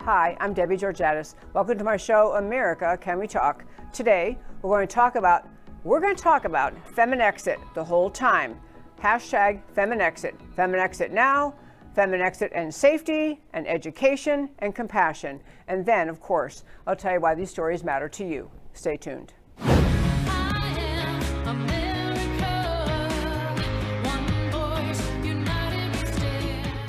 Hi, I'm Debbie Georgatos. Welcome to my show, America, Can We Talk? Today, we're going to talk about FeminExit the whole time. Hashtag FeminExit. FeminExit now, FeminExit and safety, and education, and compassion. And then, of course, I'll tell you why these stories matter to you. Stay tuned.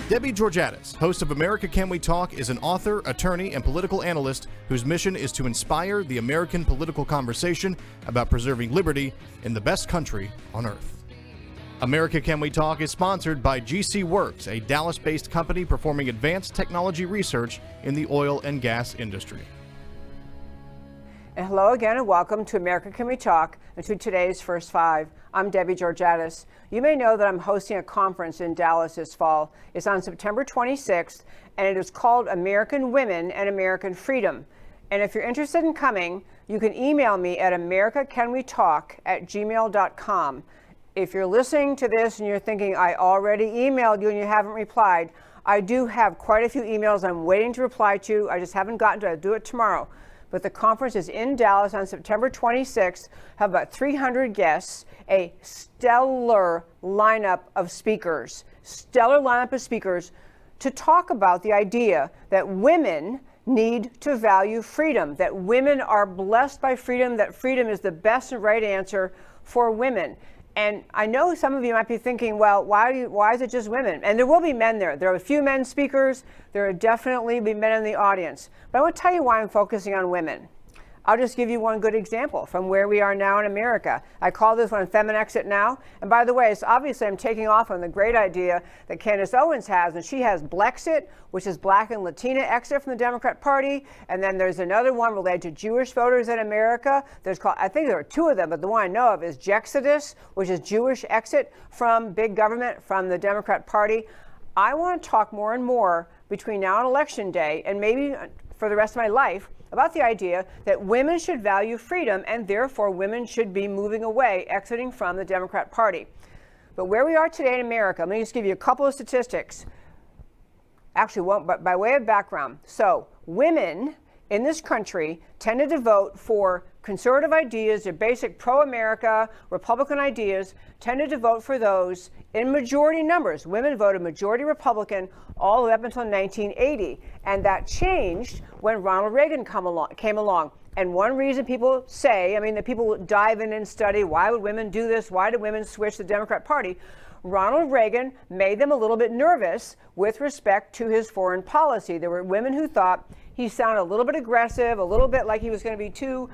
Debbie Georgatos, host of America Can We Talk, is an author, attorney, and political analyst whose mission is to inspire the American political conversation about preserving liberty in the best country on earth. America Can We Talk is sponsored by GC Works, a Dallas-based company performing advanced technology research in the oil and gas industry. And hello again, and welcome to America Can We Talk, and to today's First Five. I'm Debbie Georgatos. You may know that I'm hosting a conference in Dallas this fall. It's on September 26th, and it is called American Women and American Freedom. And if you're interested in coming, you can email me at americacanwetalk@gmail.com. If you're listening to this and you're thinking, I already emailed you and you haven't replied, I do have quite a few emails I'm waiting to reply to. I just haven't gotten to it. I'll do it tomorrow. But the conference is in Dallas on September 26th. Have about 300 guests, a stellar lineup of speakers to talk about the idea that women need to value freedom, that women are blessed by freedom, that freedom is the best and right answer for women. And I know some of you might be thinking, well, why is it just women? And there will be men there. There are a few men speakers. There will definitely be men in the audience. But I want to tell you why I'm focusing on women. I'll just give you one good example from where we are now in America. I call this one FeminExit Now. And by the way, it's obviously I'm taking off on the great idea that Candace Owens has, and she has Blexit, which is Black and Latina exit from the Democrat Party. And then there's another one related to Jewish voters in America. I think there are two of them, but the one I know of is Georgatos, which is Jewish exit from big government from the Democrat Party. I want to talk more and more between now and Election Day, and maybe for the rest of my life, about the idea that women should value freedom and therefore women should be moving away, exiting from the Democrat Party. But where we are today in America, let me just give you a couple of statistics. Actually, but by way of background. So women in this country tended to vote for conservative ideas, their basic pro-America, Republican ideas, tended to vote for those in majority numbers. Women voted majority Republican all the way up until 1980. And that changed when Ronald Reagan came along. And one reason people say, that people dive in and study, why would women do this? Why did women switch to the Democrat Party? Ronald Reagan made them a little bit nervous with respect to his foreign policy. There were women who thought he sounded a little bit aggressive, a little bit like he was going to be too,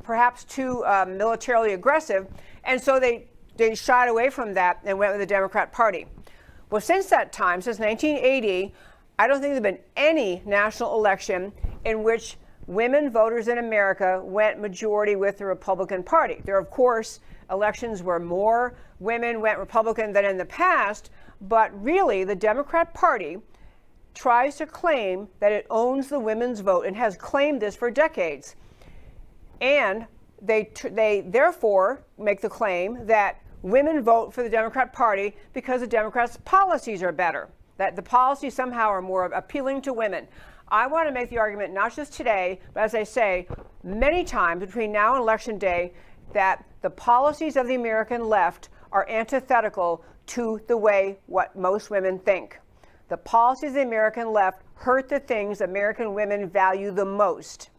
perhaps too militarily aggressive. And so they shied away from that and went with the Democrat Party. Well, since that time, since 1980, I don't think there's been any national election in which women voters in America went majority with the Republican Party. There are, of course, elections where more women went Republican than in the past, but really the Democrat Party tries to claim that it owns the women's vote and has claimed this for decades. And they therefore make the claim that women vote for the Democrat Party because the Democrats' policies are better, that the policies somehow are more appealing to women. I want to make the argument, not just today, but as I say, many times between now and Election Day, that the policies of the American left are antithetical to the way what most women think. The policies of the American left hurt the things American women value the most.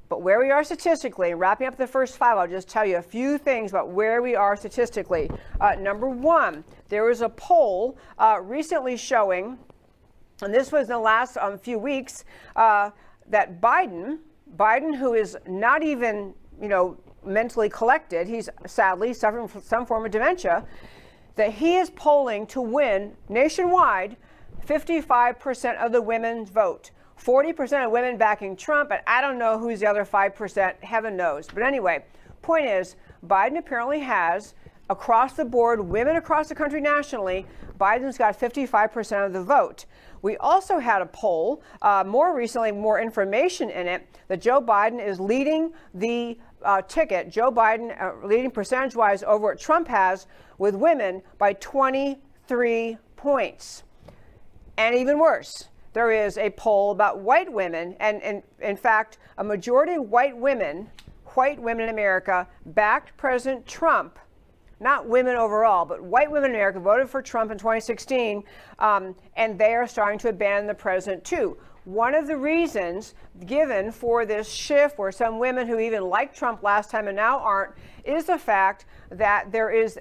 But where we are statistically, and wrapping up the first five, I'll just tell you a few things about where we are statistically. Number one, there was a poll recently showing, and this was in the last few weeks, that Biden, who is not even, mentally collected, he's sadly suffering from some form of dementia, that he is polling to win nationwide 55% of the women's vote. 40% of women backing Trump, but I don't know who's the other 5%, heaven knows. But anyway, point is, Biden apparently has, across the board, women across the country nationally, Biden's got 55% of the vote. We also had a poll, more recently, more information in it, that Joe Biden is leading the ticket, Joe Biden leading percentage-wise over what Trump has with women by 23 points. And even worse, there is a poll about white women, and in fact, a majority of white women in America backed President Trump. Not women overall, but white women in America voted for Trump in 2016, and they are starting to abandon the president too. One of the reasons given for this shift, where some women who even liked Trump last time and now aren't, is the fact that there is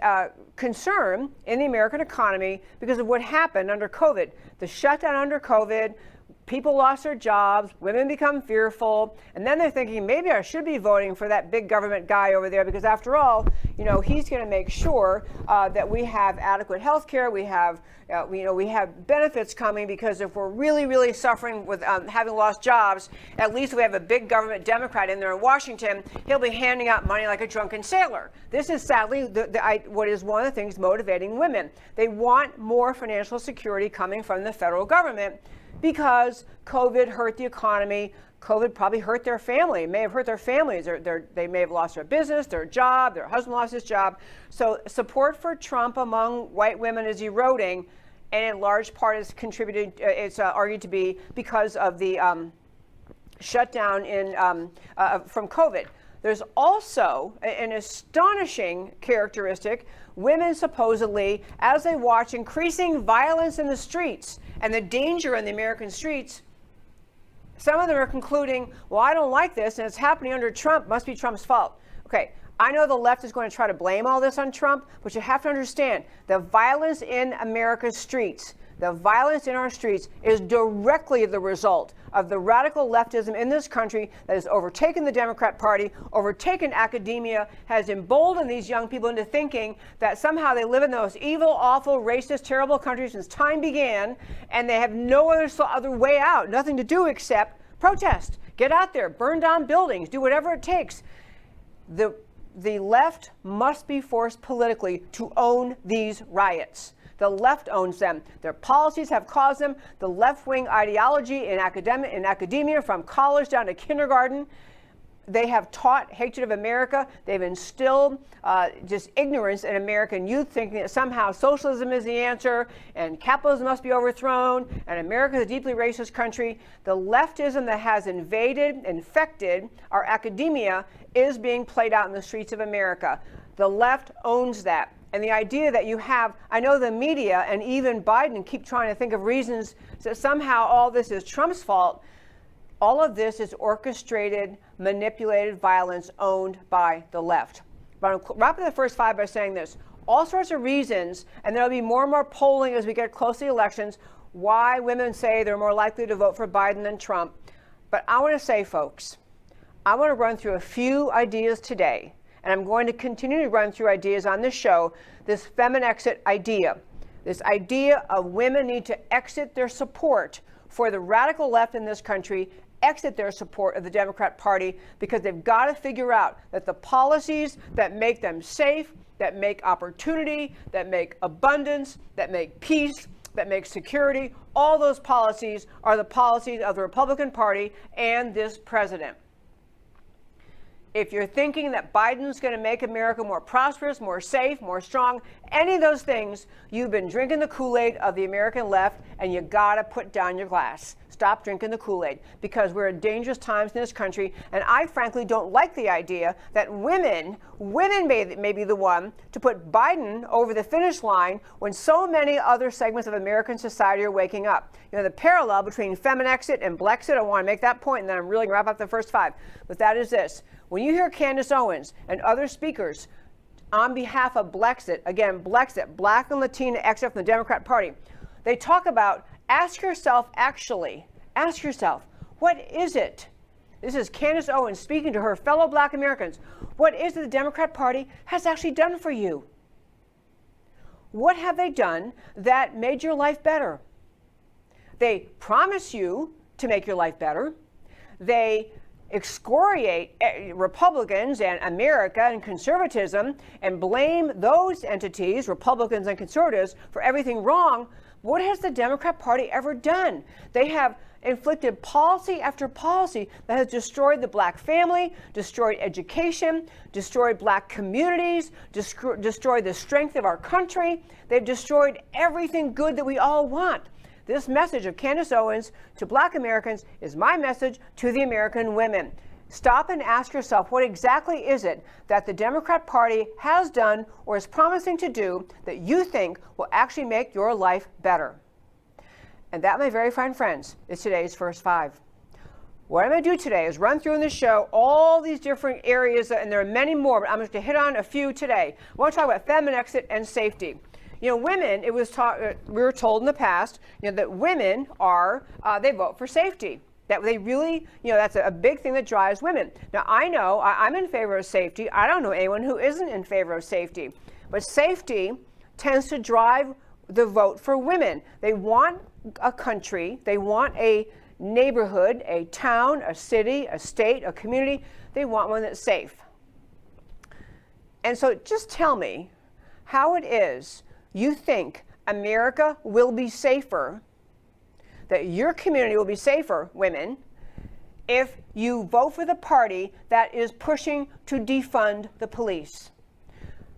concern in the American economy because of what happened under COVID. The shutdown under COVID, people lost their jobs, women become fearful, and then they're thinking, maybe I should be voting for that big government guy over there, because after all, you know, he's going to make sure that we have adequate health care, we have benefits coming, because if we're really, really suffering with having lost jobs, at least we have a big government Democrat in there in Washington. He'll be handing out money like a drunken sailor. This is sadly what is one of the things motivating women. They want more financial security coming from the federal government, because COVID hurt the economy. COVID probably hurt their family. It may have hurt their families. They may have lost their business, their job, their husband lost his job. So support for Trump among white women is eroding, and in large part is contributed, it's argued to be because of the shutdown from COVID. There's also an astonishing characteristic. Women supposedly, as they watch increasing violence in the streets and the danger in the American streets, some of them are concluding, well, I don't like this, and it's happening under Trump, must be Trump's fault. Okay, I know the left is going to try to blame all this on Trump, but you have to understand the violence in America's streets, the violence in our streets is directly the result of the radical leftism in this country that has overtaken the Democrat Party, overtaken academia, has emboldened these young people into thinking that somehow they live in the most evil, awful, racist, terrible country since time began, and they have no other way out, nothing to do except protest. Get out there, burn down buildings, do whatever it takes. The left must be forced politically to own these riots. The left owns them. Their policies have caused them. The left-wing ideology in academia, from college down to kindergarten, they have taught hatred of America. They've instilled just ignorance in American youth, thinking that somehow socialism is the answer and capitalism must be overthrown and America is a deeply racist country. The leftism that has infected our academia is being played out in the streets of America. The left owns that. And the idea that you have, I know the media and even Biden keep trying to think of reasons that somehow all this is Trump's fault. All of this is orchestrated, manipulated violence owned by the left. But I'm wrapping the first 5 by saying this. All sorts of reasons, and there'll be more and more polling as we get close to the elections, why women say they're more likely to vote for Biden than Trump. But I want to say, folks, I want to run through a few ideas today. And I'm going to continue to run through ideas on this show, this FeminExit idea, this idea of women need to exit their support for the radical left in this country, exit their support of the Democrat Party, because they've got to figure out that the policies that make them safe, that make opportunity, that make abundance, that make peace, that make security, all those policies are the policies of the Republican Party and this president. If you're thinking that Biden's going to make America more prosperous, more safe, more strong, any of those things, you've been drinking the Kool-Aid of the American left, and you got to put down your glass. Stop drinking the Kool-Aid, because we're in dangerous times in this country, and I frankly don't like the idea that women may be the one to put Biden over the finish line when so many other segments of American society are waking up. You know, the parallel between FeminExit and Blexit, I want to make that point, and then I'm really going to wrap up the first 5. But that is this. When you hear Candace Owens and other speakers on behalf of Blexit, again, Blexit, Black and Latina exit from the Democrat Party, they talk about, ask yourself, what is it? This is Candace Owens speaking to her fellow Black Americans. What is it the Democrat Party has actually done for you? What have they done that made your life better? They promise you to make your life better. They excoriate Republicans and America and conservatism and blame those entities, Republicans and conservatives, for everything wrong. What has the Democrat Party ever done? They have inflicted policy after policy that has destroyed the Black family, destroyed education, destroyed Black communities, destroyed the strength of our country. They've destroyed everything good that we all want. This message of Candace Owens to Black Americans is my message to the American women. Stop and ask yourself, what exactly is it that the Democrat Party has done or is promising to do that you think will actually make your life better? And that, my very fine friends, is today's First Five. What I'm going to do today is run through in the show all these different areas, and there are many more, but I'm going to hit on a few today. I want to talk about FeminExit and safety. You know, women, we were told in the past, that women they vote for safety. That they really, that's a big thing that drives women. Now, I know I'm in favor of safety. I don't know anyone who isn't in favor of safety. But safety tends to drive the vote for women. They want a country, they want a neighborhood, a town, a city, a state, a community. They want one that's safe. And so just tell me how it is you think America will be safer, that your community will be safer, women, if you vote for the party that is pushing to defund the police.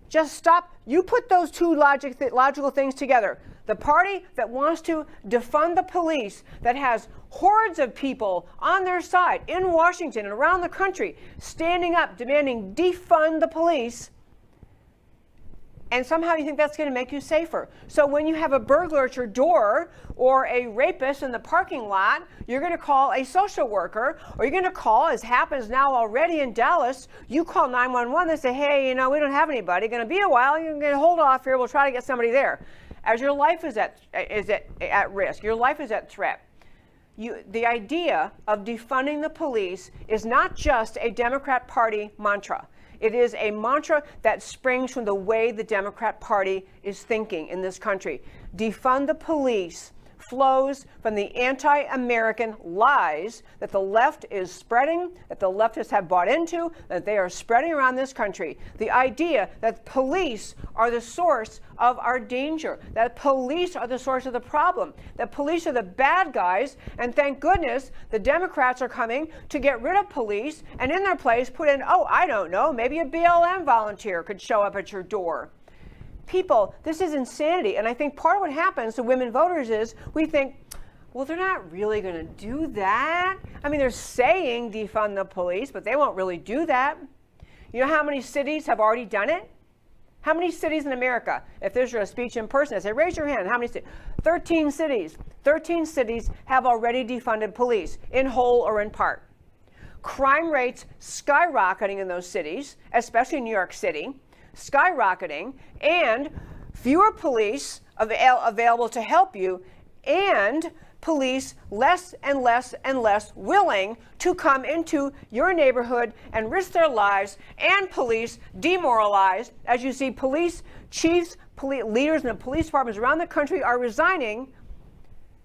Just stop. You put those two logical things together. The party that wants to defund the police, that has hordes of people on their side in Washington and around the country standing up demanding defund the police, and somehow you think that's going to make you safer. So when you have a burglar at your door or a rapist in the parking lot, you're going to call a social worker, or you're going to call, as happens now already in Dallas, you call 911, they say, hey, we don't have anybody, going to be a while, you're going to hold off here, we'll try to get somebody there. As your life is at risk, your life is at threat. The idea of defunding the police is not just a Democrat Party mantra. It is a mantra that springs from the way the Democrat Party is thinking in this country. Defund the police flows from the anti-American lies that the left is spreading, that the leftists have bought into, that they are spreading around this country. The idea that police are the source of our danger, that police are the source of the problem, that police are the bad guys, and thank goodness the Democrats are coming to get rid of police and in their place put in, I don't know, maybe a BLM volunteer could show up at your door. People, this is insanity. And I think part of what happens to women voters is we think, well, they're not really going to do that. I mean, they're saying defund the police, but they won't really do that. You know how many cities have already done it? How many cities in America? If there's a speech in person, I say, raise your hand. How many cities? 13 cities. 13 cities have already defunded police, in whole or in part. Crime rates skyrocketing in those cities, especially New York City. Skyrocketing, and fewer police available to help you, and police less and less and less willing to come into your neighborhood and risk their lives, and police demoralized as you see police chiefs, leaders in the police departments around the country are resigning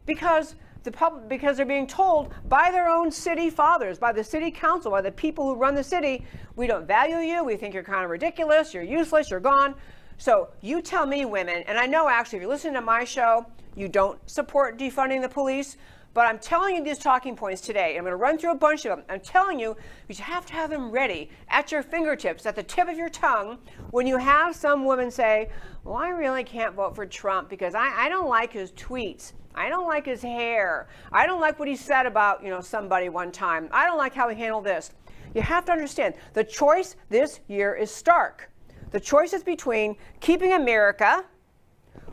because they're being told by their own city fathers, by the city council, by the people who run the city, we don't value you, we think you're kind of ridiculous, you're useless, you're gone. So you tell me, women, and I know actually if you're listening to my show, you don't support defunding the police, but I'm telling you these talking points today. I'm going to run through a bunch of them. I'm telling you, you have to have them ready at your fingertips, at the tip of your tongue, when you have some woman say, well, I really can't vote for Trump because I don't like his tweets. I don't like his hair. I don't like what he said about, somebody one time. I don't like how he handled this. You have to understand, the choice this year is stark. The choice is between keeping America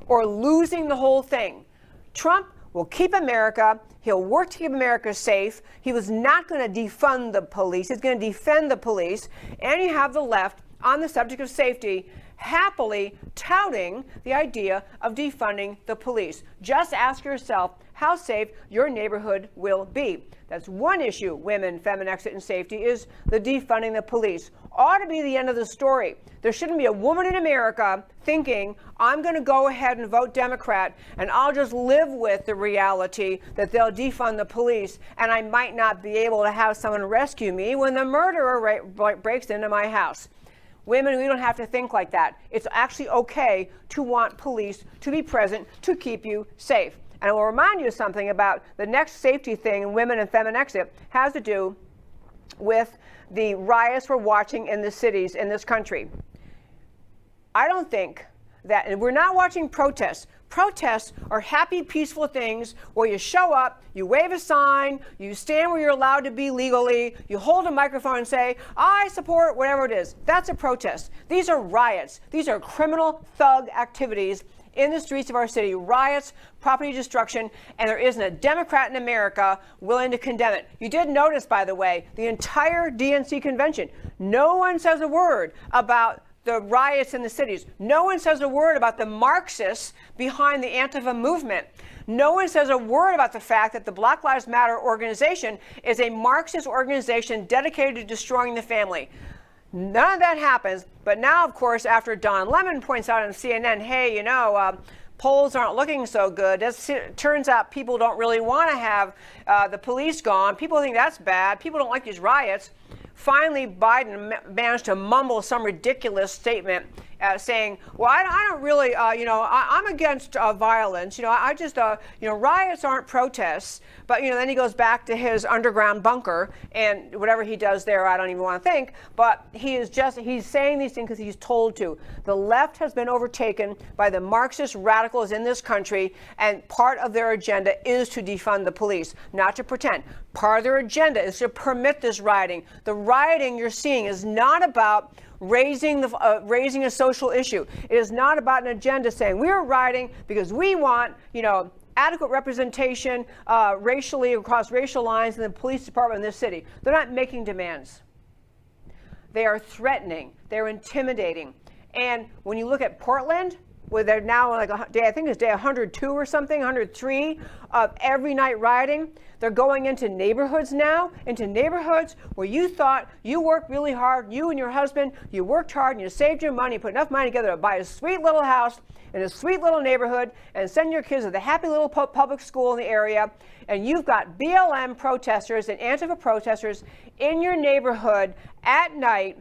or losing the whole thing. Trump will keep America. He'll work to keep America safe. He was not going to defund the police. He's going to defend the police. And you have the left on the subject of safety happily touting the idea of defunding the police. Just ask yourself how safe your neighborhood will be. That's one issue, women, FeminExit, and safety, is the defunding the police. Ought to be the end of the story. There shouldn't be a woman in America thinking, I'm going to go ahead and vote Democrat, and I'll just live with the reality that they'll defund the police, and I might not be able to have someone rescue me when the murderer breaks into my house. Women, we don't have to think like that. It's actually okay to want police to be present to keep you safe. And I will remind you of something about the next safety thing in women and FeminExit has to do with the riots we're watching in the cities in this country. I don't think that, and we're not watching protests. Protests are happy, peaceful things where you show up, you wave a sign, you stand where you're allowed to be legally, you hold a microphone and say, I support whatever it is. That's a protest. These are riots. These are criminal thug activities in the streets of our city, riots, property destruction, and there isn't a Democrat in America willing to condemn it. You did notice, by the way, the entire DNC convention, no one says a word about the riots in the cities. No one says a word about the Marxists behind the Antifa movement. No one says a word about the fact that the Black Lives Matter organization is a Marxist organization dedicated to destroying the family. None of that happens, but now, of course, after Don Lemon points out on CNN, hey, polls aren't looking so good. It turns out people don't really want to have the police gone. People think that's bad. People don't like these riots. Finally, Biden managed to mumble some ridiculous statement saying, well, I don't really, I'm against violence. Riots aren't protests. But, then he goes back to his underground bunker and whatever he does there, I don't even want to think. But he's saying these things because he's told to. The left has been overtaken by the Marxist radicals in this country, and part of their agenda is to defund the police, not to pretend. Part of their agenda is to permit this rioting. The rioting you're seeing is not about raising a social issue. It is not about an agenda saying we are rioting because we want, adequate representation racially across racial lines in the police department in this city. They're not making demands. They are threatening. They're intimidating. And when you look at Portland, where they're now like I think it's day 102 or something, 103 of every night rioting. They're going into neighborhoods now, where you thought you worked really hard, you and your husband, you worked hard and you saved your money, put enough money together to buy a sweet little house in a sweet little neighborhood and send your kids to the happy little public school in the area. And you've got BLM protesters and Antifa protesters in your neighborhood at night,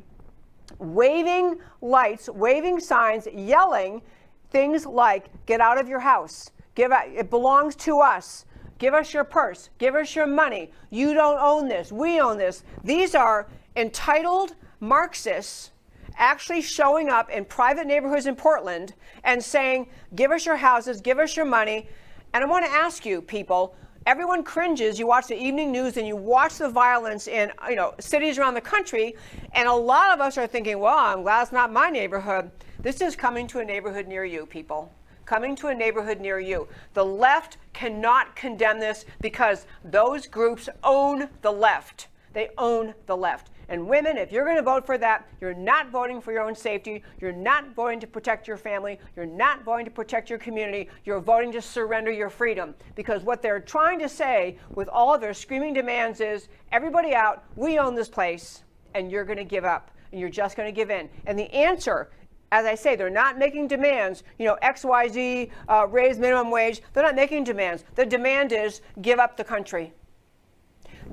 waving lights, waving signs, yelling things like, get out of your house. It belongs to us. Give us your purse. Give us your money. You don't own this. We own this. These are entitled Marxists actually showing up in private neighborhoods in Portland and saying, give us your houses, give us your money. And I want to ask you, people, everyone cringes. You watch the evening news and you watch the violence in cities around the country. And a lot of us are thinking, well, I'm glad it's not my neighborhood. This is coming to a neighborhood near you, people. Coming to a neighborhood near you. The left cannot condemn this because those groups own the left. They own the left. And women, if you're going to vote for that, you're not voting for your own safety. You're not voting to protect your family. You're not voting to protect your community. You're voting to surrender your freedom. Because what they're trying to say with all of their screaming demands is, everybody out, we own this place, and you're going to give up. And you're just going to give in. And the answer, as I say, they're not making demands, XYZ, raise minimum wage. They're not making demands. The demand is give up the country.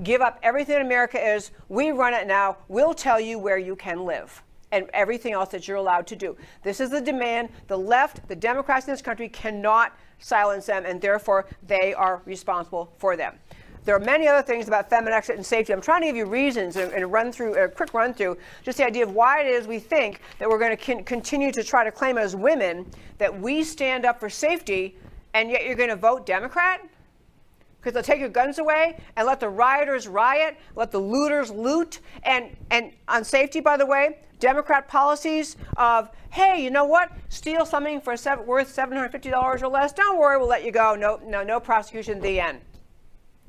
Give up everything America is. We run it now. We'll tell you where you can live and everything else that you're allowed to do. This is the demand. The left, the Democrats in this country cannot silence them, and therefore they are responsible for them. There are many other things about FeminExit and safety. I'm trying to give you reasons and a quick run through, just the idea of why it is we think that we're going to continue to try to claim as women that we stand up for safety, and yet you're going to vote Democrat? Because they'll take your guns away and let the rioters riot, let the looters loot. And on safety, by the way, Democrat policies of, hey, you know what? Steal something for worth $750 or less. Don't worry, we'll let you go. No prosecution, the end.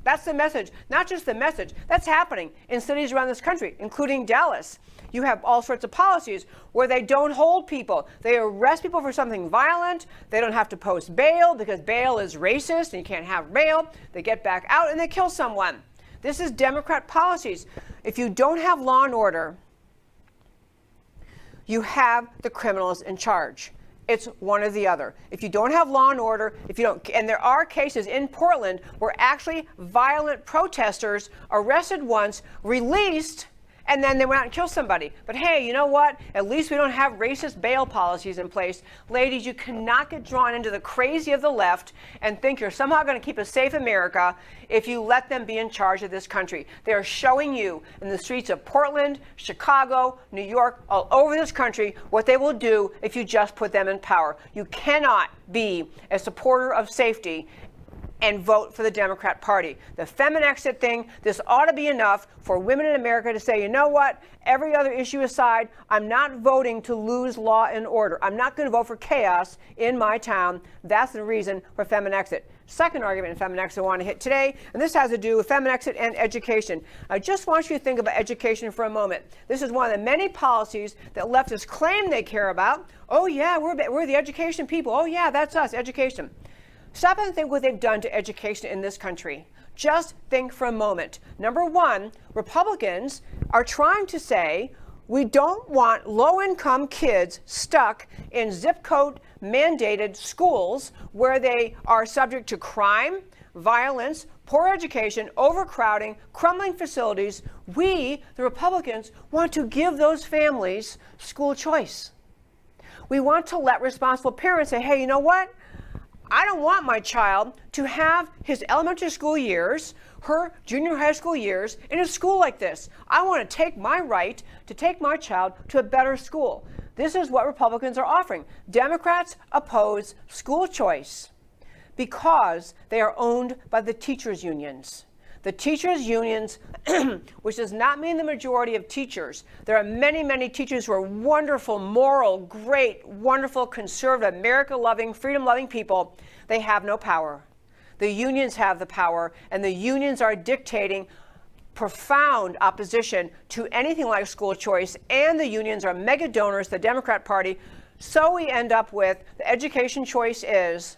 That's the message. Not just the message. That's happening in cities around this country, including Dallas. You have all sorts of policies where they don't hold people. They arrest people for something violent. They don't have to post bail because bail is racist and you can't have bail. They get back out and they kill someone. This is Democrat policies. If you don't have law and order, you have the criminals in charge. It's one or the other. If you don't have law and order, and there are cases in Portland where actually violent protesters arrested once, released, and then they went out and killed somebody. But hey, you know what? At least we don't have racist bail policies in place. Ladies, you cannot get drawn into the crazy of the left and think you're somehow going to keep a safe America if you let them be in charge of this country. They are showing you in the streets of Portland, Chicago, New York, all over this country what they will do if you just put them in power. You cannot be a supporter of safety and vote for the Democrat Party. The FeminExit thing, this ought to be enough for women in America to say, you know what, every other issue aside, I'm not voting to lose law and order. I'm not going to vote for chaos in my town. That's the reason for FeminExit. Second argument in FeminExit I want to hit today, and this has to do with FeminExit and education. I just want you to think about education for a moment. This is one of the many policies that leftists claim they care about. Oh yeah, we're the education people. Oh yeah, that's us, education. Stop and think what they've done to education in this country. Just think for a moment. Number one, Republicans are trying to say we don't want low-income kids stuck in zip code mandated schools where they are subject to crime, violence, poor education, overcrowding, crumbling facilities. We, the Republicans, want to give those families school choice. We want to let responsible parents say, hey, you know what? I don't want my child to have his elementary school years, her junior high school years in a school like this. I want to take my right to take my child to a better school. This is what Republicans are offering. Democrats oppose school choice because they are owned by the teachers' unions. The teachers' unions, which does not mean the majority of teachers. There are many, many teachers who are wonderful, moral, great, wonderful, conservative, America-loving, freedom-loving people. They have no power. The unions have the power, and the unions are dictating profound opposition to anything like school choice, and the unions are mega donors to the Democrat Party. So we end up with the education choice is,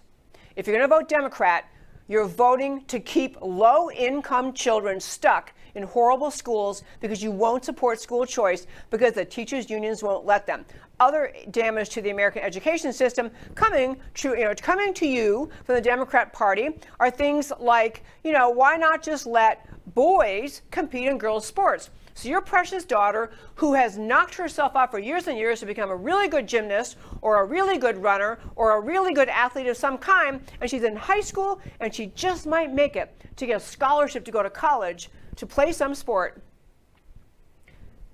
if you're going to vote Democrat, you're voting to keep low-income children stuck in horrible schools because you won't support school choice because the teachers' unions won't let them. Other damage to the American education system coming to you from the Democrat Party are things like, why not just let boys compete in girls' sports? So your precious daughter, who has knocked herself out for years and years to become a really good gymnast or a really good runner or a really good athlete of some kind, and she's in high school and she just might make it to get a scholarship to go to college to play some sport.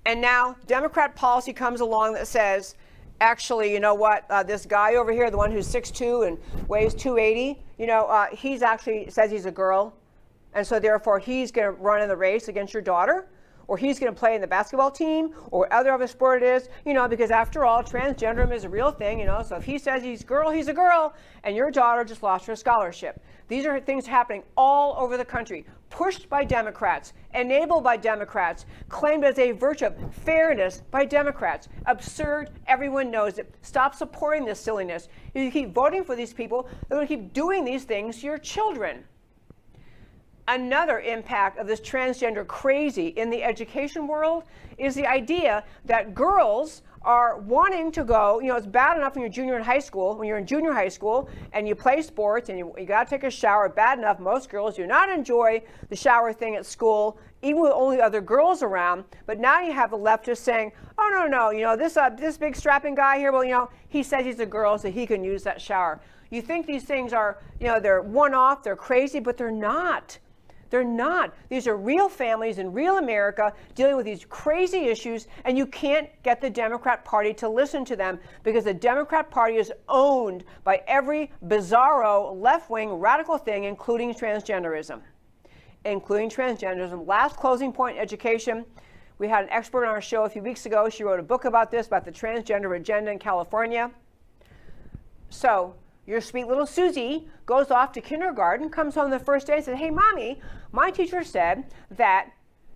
And now Democrat policy comes along that says, actually, you know what, this guy over here, the one who's 6'2" and weighs 280, he's actually says he's a girl. And so therefore he's going to run in the race against your daughter. Or he's going to play in the basketball team, or whatever sport it is, because after all, transgenderism is a real thing, so if he says he's a girl, and your daughter just lost her scholarship. These are things happening all over the country, pushed by Democrats, enabled by Democrats, claimed as a virtue of fairness by Democrats. Absurd, everyone knows it. Stop supporting this silliness. If you keep voting for these people, they're going to keep doing these things to your children. Another impact of this transgender crazy in the education world is the idea that girls are wanting to go, it's bad enough when you're in junior high school and you play sports and you got to take a shower, bad enough. Most girls do not enjoy the shower thing at school, even with only other girls around. But now you have the leftists saying, oh, no, this big strapping guy here, he says he's a girl so he can use that shower. You think these things are, they're one-off, they're crazy, but they're not. They're not. These are real families in real America dealing with these crazy issues, and you can't get the Democrat Party to listen to them because the Democrat Party is owned by every bizarro left-wing radical thing, including transgenderism. Last closing point, education. We had an expert on our show a few weeks ago. She wrote a book about this, about the transgender agenda in California. So your sweet little Susie goes off to kindergarten, comes home the first day and says, hey, Mommy, my teacher said that,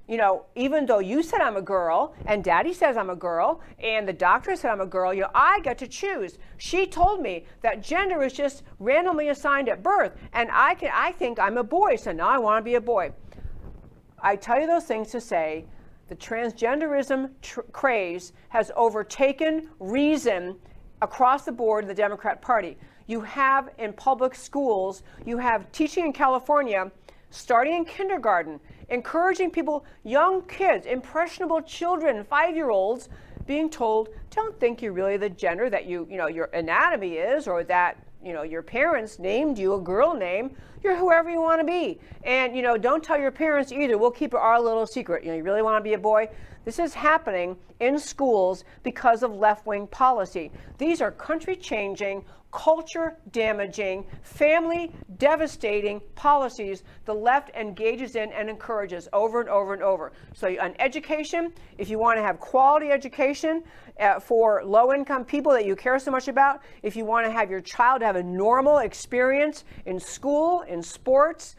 even though you said I'm a girl and Daddy says I'm a girl and the doctor said I'm a girl, I get to choose. She told me that gender is just randomly assigned at birth and I think I'm a boy, so now I want to be a boy. I tell you those things to say the transgenderism craze has overtaken reason across the board in the Democrat Party. You have in public schools, you have teaching in California starting in kindergarten, encouraging people, young kids, impressionable children, 5-year-olds, being told, don't think you're really the gender that your anatomy is, or that your parents named you a girl name. You're whoever you want to be. And don't tell your parents either. We'll keep it our little secret. You really want to be a boy? This is happening in schools because of left-wing policy. These are country-changing, culture-damaging, family-devastating policies the left engages in and encourages over and over and over. So on education, if you want to have quality education for low-income people that you care so much about, if you want to have your child have a normal experience in school, in sports,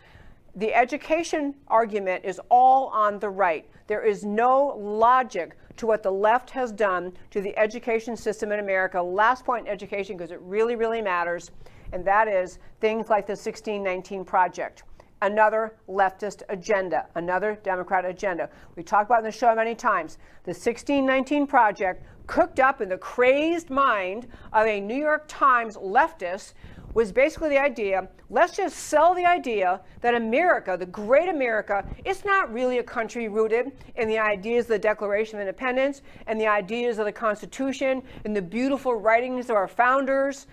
the education argument is all on the right. There is no logic to what the left has done to the education system in America. Last point in education, because it really, really matters, and that is things like the 1619 Project. Another leftist agenda, another Democrat agenda. We talked about in the show many times. The 1619 Project, cooked up in the crazed mind of a New York Times leftist, was basically the idea, let's just sell the idea that America, the great America, is not really a country rooted in the ideas of the Declaration of Independence and the ideas of the Constitution and the beautiful writings of our founders.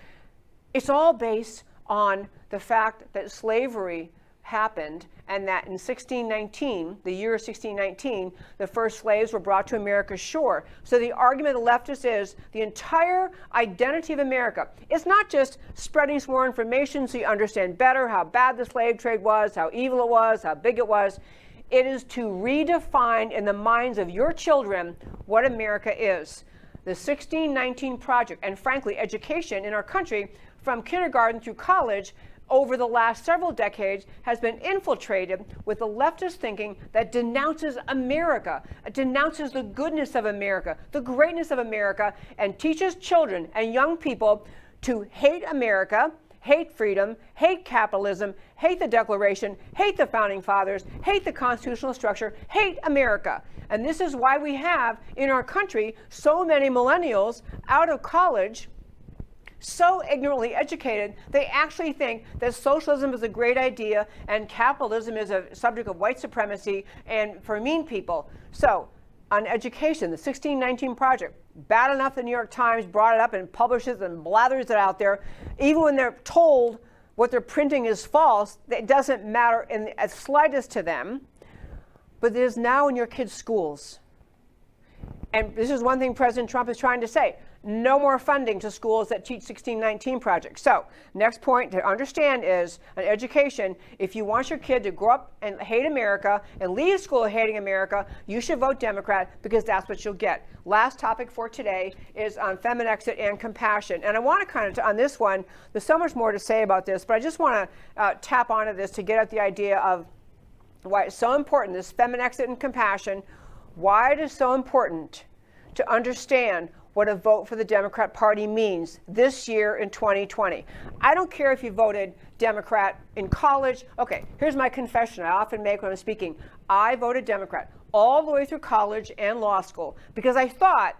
It's all based on the fact that slavery happened and that in 1619, the year 1619, the first slaves were brought to America's shore. So the argument of the leftists is the entire identity of America is not just spreading some more information so you understand better how bad the slave trade was, how evil it was, how big it was. It is to redefine in the minds of your children what America is. The 1619 Project, and frankly, education in our country from kindergarten through college over the last several decades has been infiltrated with the leftist thinking that denounces America, denounces the goodness of America, the greatness of America, and teaches children and young people to hate America, hate freedom, hate capitalism, hate the Declaration, hate the Founding Fathers, hate the constitutional structure, hate America. And this is why we have in our country so many millennials out of college so ignorantly educated, they actually think that socialism is a great idea and capitalism is a subject of white supremacy and for mean people. So, on education, the 1619 Project, bad enough the New York Times brought it up and publishes and blathers it out there. Even when they're told what they're printing is false, it doesn't matter in the slightest to them. But it is now in your kids' schools. And this is one thing President Trump is trying to say. No more funding to schools that teach 1619 Project. So, next point to understand is, on education, if you want your kid to grow up and hate America and leave school hating America, you should vote Democrat because that's what you'll get. Last topic for today is on FeminExit and compassion. And I want to kind of, on this one, there's so much more to say about this, but I just want to tap onto this to get at the idea of why it's so important, this FeminExit and compassion, why it is so important to understand what a vote for the Democrat Party means this year in 2020. I don't care if you voted Democrat in college. Okay, here's my confession I often make when I'm speaking. I voted Democrat all the way through college and law school because I thought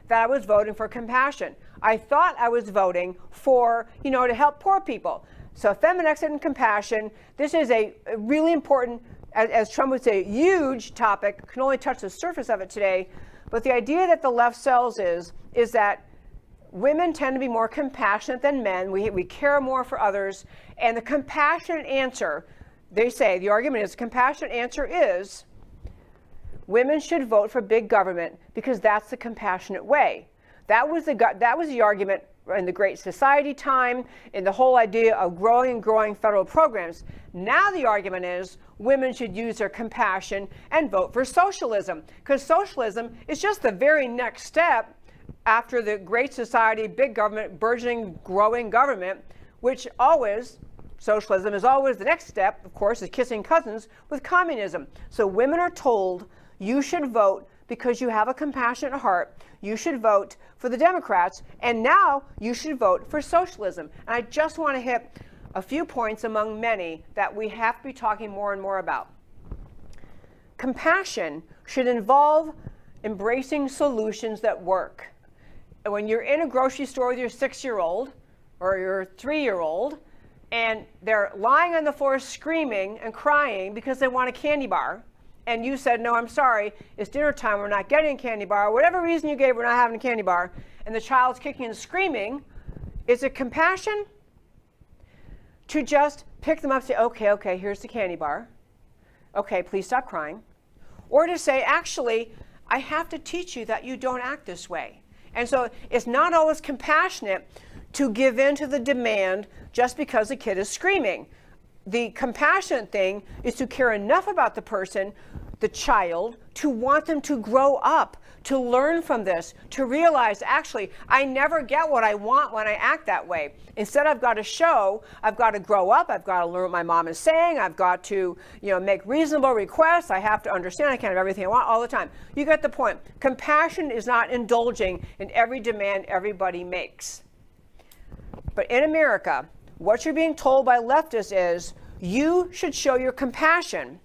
that I was voting for compassion. I thought I was voting for, to help poor people. So FeminExit and compassion, this is a really important, as Trump would say, huge topic. Can only touch the surface of it today. But the idea that the left sells is that women tend to be more compassionate than men. We care more for others. And the compassionate answer, they say, the argument is, the compassionate answer is women should vote for big government because that's the compassionate way. That was the argument in the Great Society time, in the whole idea of growing and growing federal programs. Now the argument is women should use their compassion and vote for socialism, because socialism is just the very next step after the Great Society, big government, burgeoning, growing government, which always, socialism is always the next step, of course, is kissing cousins with communism. So women are told, you should vote because you have a compassionate heart. You should vote for the Democrats, and now you should vote for socialism. And I just want to hit a few points among many that we have to be talking more and more about. Compassion should involve embracing solutions that work. And when you're in a grocery store with your 6-year-old or your 3-year-old, and they're lying on the floor screaming and crying because they want a candy bar, and you said, no, I'm sorry, it's dinner time, we're not getting a candy bar, whatever reason you gave, we're not having a candy bar, and the child's kicking and screaming, is it compassion to just pick them up and say, okay, here's the candy bar. Okay, please stop crying. Or to say, actually, I have to teach you that you don't act this way. And so it's not always compassionate to give in to the demand just because the kid is screaming. The compassionate thing is to care enough about the person, the child, to want them to grow up, to learn from this, to realize, actually, I never get what I want when I act that way. Instead, I've got to show, I've got to grow up, I've got to learn what my mom is saying, I've got to, make reasonable requests, I have to understand I can't have everything I want all the time. You get the point. Compassion is not indulging in every demand everybody makes. But in America, what you're being told by leftists is you should show your compassion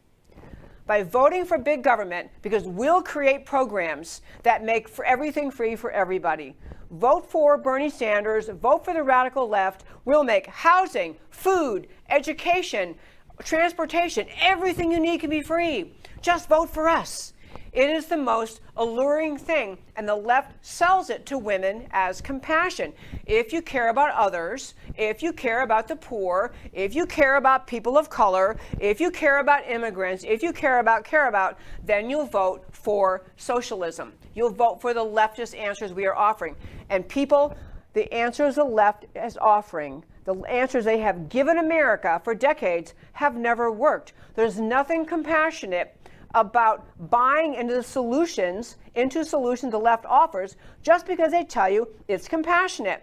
by voting for big government, because we'll create programs that make for everything free for everybody. Vote for Bernie Sanders, vote for the radical left. We'll make housing, food, education, transportation, everything you need can be free. Just vote for us. It is the most alluring thing, and the left sells it to women as compassion. If you care about others, if you care about the poor, if you care about people of color, if you care about immigrants, if you care about, then you'll vote for socialism. You'll vote for the leftist answers we are offering. And people, the answers the left is offering, the answers they have given America for decades, have never worked. There's nothing compassionate about buying into the solutions the left offers just because they tell you it's compassionate.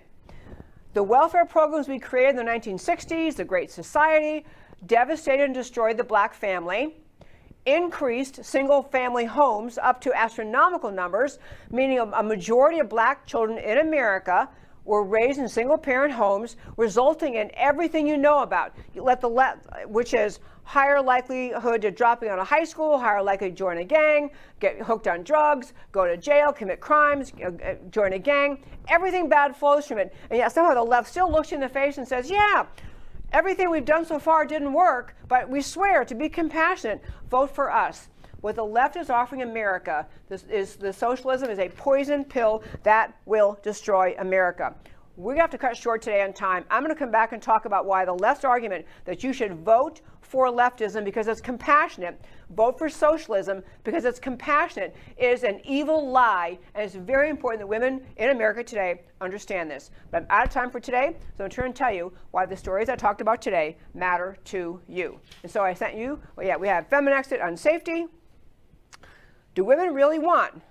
The welfare programs we created in the 1960s, the Great Society, devastated and destroyed the black family, increased single-family homes up to astronomical numbers, meaning a majority of black children in America were raised in single-parent homes, resulting in everything you know about. You let the left, which is higher likelihood of dropping out of high school, higher likelihood to join a gang, get hooked on drugs, go to jail, commit crimes, join a gang. Everything bad flows from it. And yet somehow the left still looks you in the face and says, yeah, everything we've done so far didn't work, but we swear to be compassionate, vote for us. What the left is offering America, the socialism is a poison pill that will destroy America. We have to cut short today on time. I'm going to come back and talk about why the left's argument that you should vote for leftism because it's compassionate, vote for socialism because it's compassionate, is an evil lie, and it's very important that women in America today understand this. But I'm out of time for today, so I'm going to turn and tell you why the stories I talked about today matter to you. And so I sent you, we have FeminExit on safety. Do women really want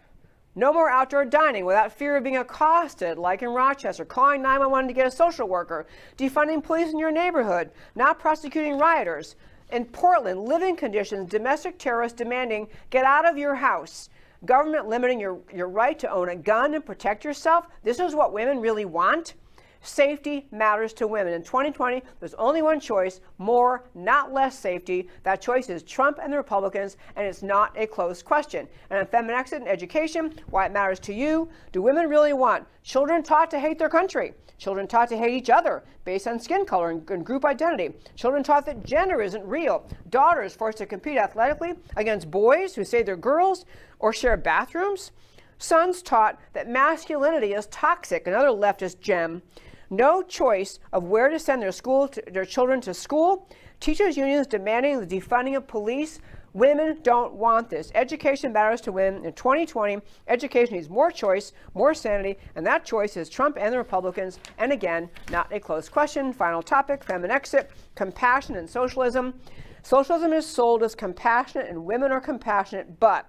no more outdoor dining without fear of being accosted, like in Rochester, calling 911 to get a social worker, defunding police in your neighborhood, not prosecuting rioters? In Portland, living conditions, domestic terrorists demanding get out of your house, government limiting your right to own a gun and protect yourself. This is what women really want. Safety matters to women. In 2020, there's only one choice, more, not less safety. That choice is Trump and the Republicans, and it's not a close question. And on FeminExit and education, why it matters to you. Do women really want children taught to hate their country? Children taught to hate each other based on skin color and group identity. Children taught that gender isn't real. Daughters forced to compete athletically against boys who say they're girls or share bathrooms. Sons taught that masculinity is toxic, another leftist gem. No choice of where to send their children to school. Teachers' unions demanding the defunding of police. Women don't want this. Education matters to women. In 2020, education needs more choice, more sanity, and that choice is Trump and the Republicans. And again, not a close question. Final topic, FeminExit, compassion and socialism. Socialism is sold as compassionate, and women are compassionate, but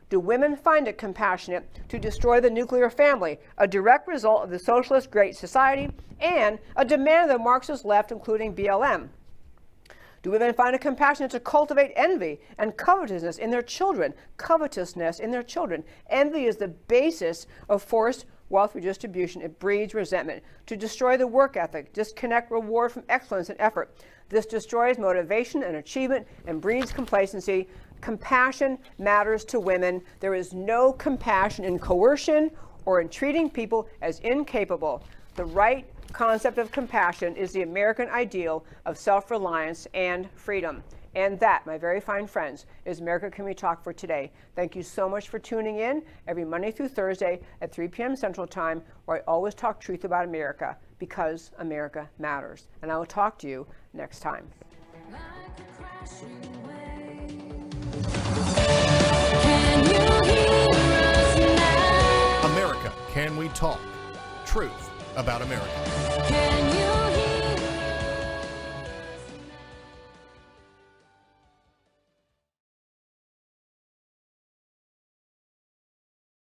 do women find it compassionate to destroy the nuclear family, a direct result of the socialist Great Society and a demand of the Marxist left, including BLM? Do women find it compassionate to cultivate envy and covetousness in their children? Covetousness in their children. Envy is the basis of forced wealth redistribution. It breeds resentment. To destroy the work ethic, disconnect reward from excellence and effort. This destroys motivation and achievement and breeds complacency. Compassion matters to women. There is no compassion in coercion or in treating people as incapable. The right concept of compassion is the American ideal of self-reliance and freedom. And that, my very fine friends, is America Can We Talk for today. Thank you so much for tuning in every Monday through Thursday at 3 p.m. Central Time, where I always talk truth about America, because America matters. And I will talk to you next time. America, Can We Talk? Truth about America.